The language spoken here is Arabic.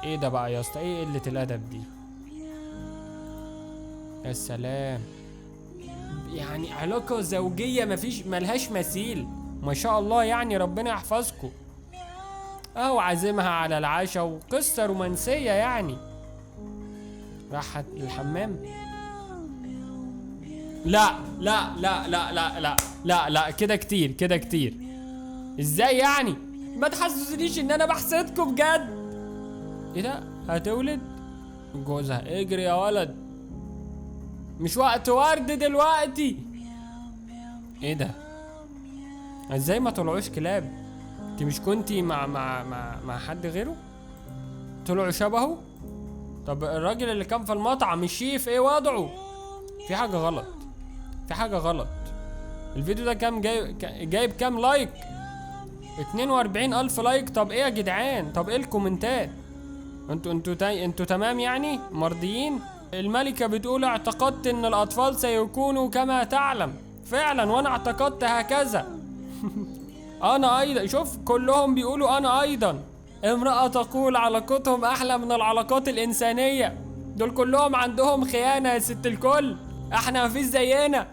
ايه ده بقى يا اسطى؟ ايه قلة الادب دي؟ يا سلام، يعني علاقة زوجية ملهاش مثيل، ما شاء الله، يعني ربنا يحفظكم. اهو عازمها على العشاء وقصة رومانسية يعني. راحت الحمام؟ لا لا لا لا لا لا لا لا، كده كتير، كده كتير. ازاي يعني؟ ما تحسسنيش ان انا بحسدكم بجد. ايه ده؟ هتولد جوزها؟ اجري يا ولد، مش وقت ورد دلوقتي. ايه ده؟ ازاي ما طلعوش كلاب؟ انت مش كنتي مع حد غيره؟ طلعوا شبهه؟ طب الراجل اللي كان في المطعم الشيف ايه وضعه؟ في حاجة غلط، في حاجة غلط. الفيديو ده كام جايب كام لايك؟ 42 ألف لايك. طب ايه يا جدعان؟ طب ايه الكومنتات؟ انتوا تمام يعني؟ مرضيين؟ الملكة بتقول اعتقدت ان الاطفال سيكونوا كما تعلم. فعلا، وانا اعتقدت هكذا. انا ايضا، شوف كلهم بيقولوا انا ايضا. امرأة تقول علاقتهم احلى من العلاقات الانسانية. دول كلهم عندهم خيانة يا ست الكل، احنا مفيش زينا.